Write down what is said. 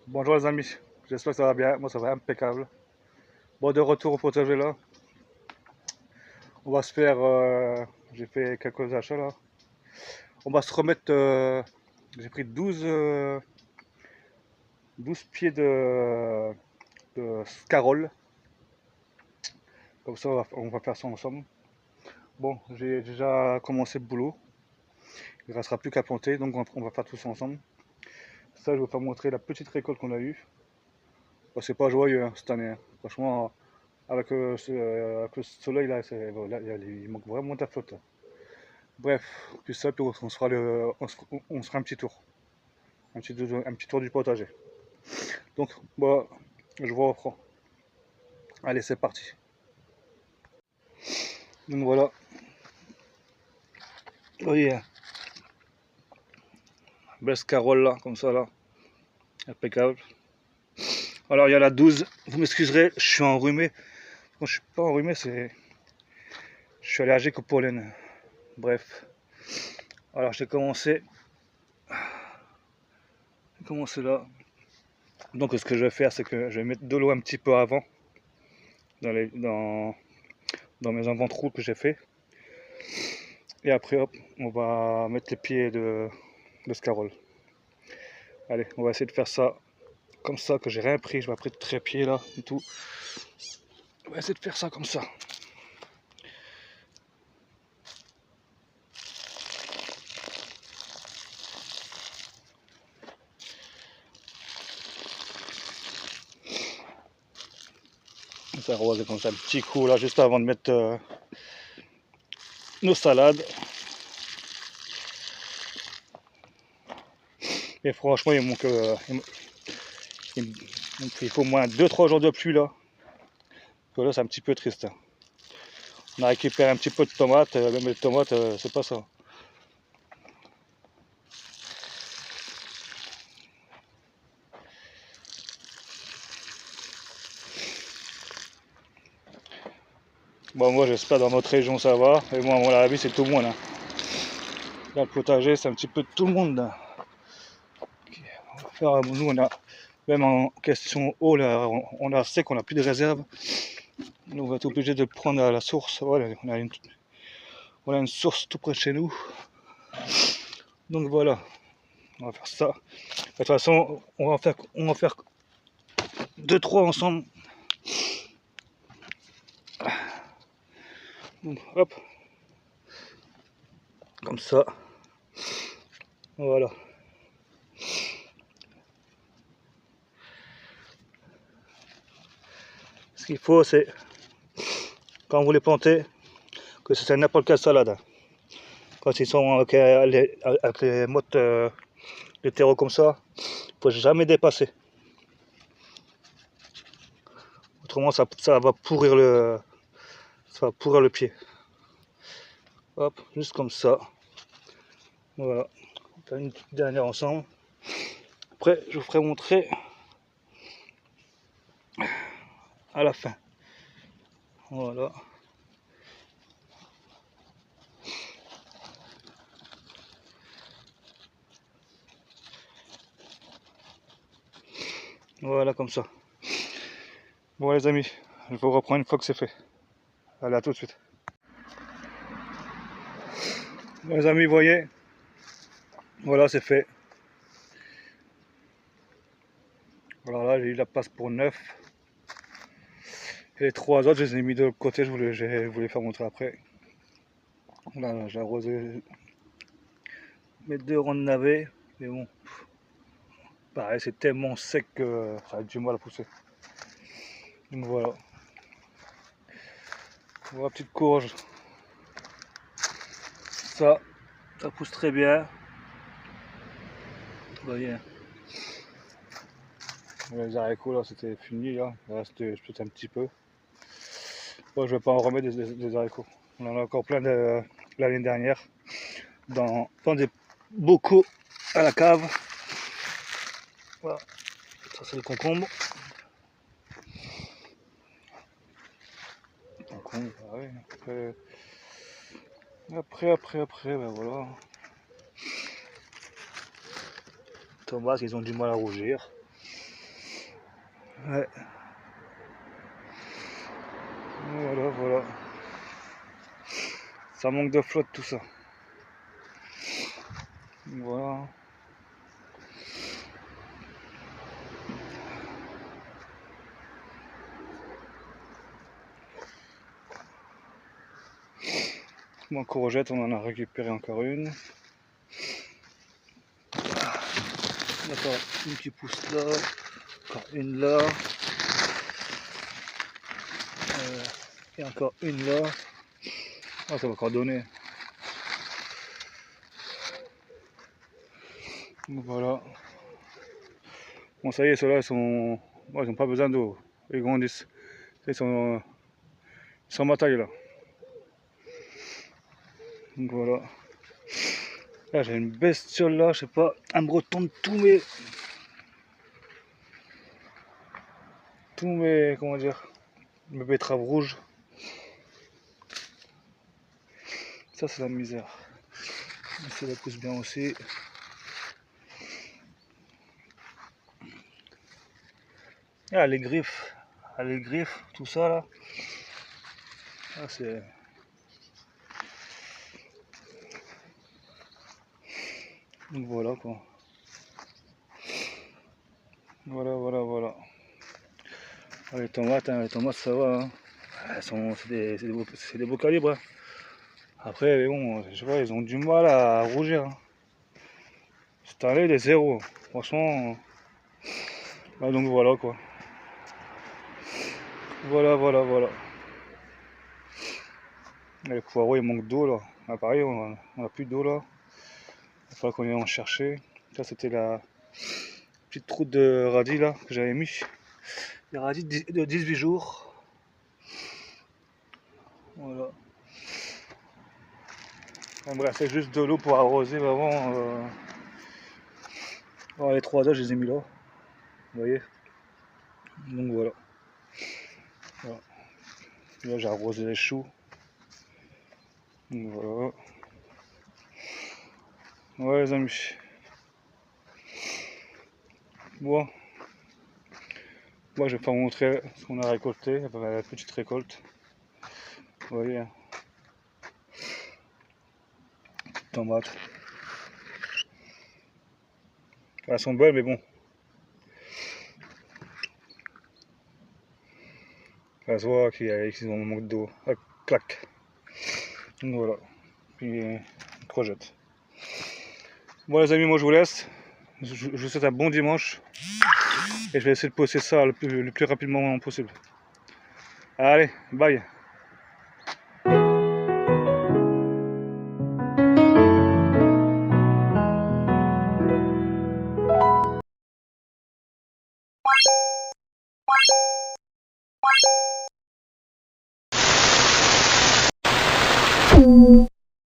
Bonjour les amis, j'espère que ça va bien, moi ça va impeccable. Bon, de retour au potager là, on va se faire, j'ai fait quelques achats là, on va se remettre, j'ai pris 12 pieds de scarole, comme ça on va faire ça ensemble. Bon, j'ai déjà commencé le boulot, il ne restera plus qu'à planter, donc on va faire tout ça ensemble. Ça, je vais vous faire montrer la petite récolte qu'on a eue. Bon, c'est pas joyeux hein, cette année, hein. Franchement, avec le soleil là, voilà, il manque vraiment de la flotte. Bref, puis ça, puis on se fera un petit tour. Un petit tour du potager. Donc, bah, je vous reprends. Allez, c'est parti. Donc voilà. Oh yeah. Belle carole là, comme ça là. Impeccable. Alors, il y en a 12. Vous m'excuserez, je suis enrhumé. Quand je suis pas enrhumé, c'est. Je suis allergique au pollen. Bref. Alors, j'ai commencé là. Donc, ce que je vais faire, c'est que je vais mettre de l'eau un petit peu avant. Dans mes inventrous que j'ai fait. Et après, hop, on va mettre les pieds de scarole. Allez, on va essayer de faire ça comme ça, que j'ai rien pris. Je vais après trépied là et tout. On va essayer de faire ça comme ça. On va arroser comme ça un petit coup là, juste avant de mettre nos salades. Et franchement, il faut au moins 2-3 jours de pluie là. Que là, c'est un petit peu triste, hein. On a récupéré un petit peu de tomates, même les tomates, c'est pas ça. Bon, moi j'espère dans notre région ça va. Et moi, à mon avis, c'est tout le monde, hein. Là, le potager, c'est un petit peu tout le monde, hein. Nous, on a, même en question eau, là, on sait qu'on n'a plus de réserve. Nous, on va être obligé de prendre à la source. Voilà, on a une source tout près de chez nous. Donc voilà, on va faire ça. De toute façon, on va faire 2-3 ensemble. Donc, hop, comme ça. Voilà. Ce qu'il faut, c'est, quand vous les plantez, que c'est n'importe quelle salade. Quand ils sont avec les mottes de terreau comme ça, il ne faut jamais dépasser. Autrement, ça va pourrir le pied. Hop, juste comme ça. Voilà. On fait une petite dernière ensemble. Après, je vous ferai montrer à la fin. Voilà. Voilà, comme ça. Bon, les amis, je vous reprends une fois que c'est fait. Allez, à tout de suite. Les amis, vous voyez, voilà, c'est fait. Alors là, j'ai eu la place pour 9. Et les 3 autres, je les ai mis de l'autre côté, je voulais faire montrer après. Là, j'ai arrosé mes 2 ronds de navets. Mais bon, pareil, c'est tellement sec que ça a du mal à pousser. Donc voilà. Voilà, petite courge. Ça pousse très bien. Vous voyez. Les haricots là, c'était fini là. Il reste peut-être un petit peu. Bon, je vais pas en remettre des haricots. On en a encore plein de l'année dernière. Dans des bocaux à la cave. Voilà. Ça c'est le concombre. Concombre, ouais. Après, ben voilà. Tomates, ils ont du mal à rougir. Ouais. Voilà, voilà. Ça manque de flotte tout ça. Voilà. Bon, courgette, on en a récupéré encore une. D'accord, une qui pousse là, encore une là, et encore une là. Ah, ça va encore donner. Donc voilà. Bon, ça y est, ceux-là, ils n'ont pas besoin d'eau. Ils grandissent. Ils sont ma taille là. Donc voilà. Là, j'ai une bestiole là, je sais pas, elle me retombe comment dire, mes betteraves rouges. Ça, c'est la misère. Ça la pousse bien aussi. Ah, les griffes, tout ça là. Ah, c'est. Donc voilà quoi. Voilà, voilà, voilà. Ah, les tomates ça va. Hein. C'est des beaux calibres. Hein. Après, bon, je sais pas, ils ont du mal à rougir. Hein. Cette année, il est zéro. Franchement. Ah, donc voilà quoi. Voilà, voilà, voilà. Les poireaux, il manque d'eau là. Ah, pareil, on a plus d'eau là. Il va falloir qu'on aille en chercher. Ça, c'était la petite route de radis là que j'avais mis. Les radis de 18 jours. Voilà. Il me restait juste de l'eau pour arroser avant. Alors, les 3 heures, je les ai mis là. Vous voyez. Donc voilà. Voilà. Là, j'ai arrosé les choux. Donc voilà. Ouais, les amis. Bon. Moi, je vais pas vous montrer ce qu'on a récolté. La petite récolte. Vous voyez. Hein. Tomates. Elles sont belles, mais bon. Ça se voit qu'ils ont un manque d'eau. Ah, clac. Donc voilà. Puis une courgette. Bon les amis, moi je vous laisse. Je vous souhaite un bon dimanche. Et je vais essayer de poster ça le plus rapidement possible. Allez, bye.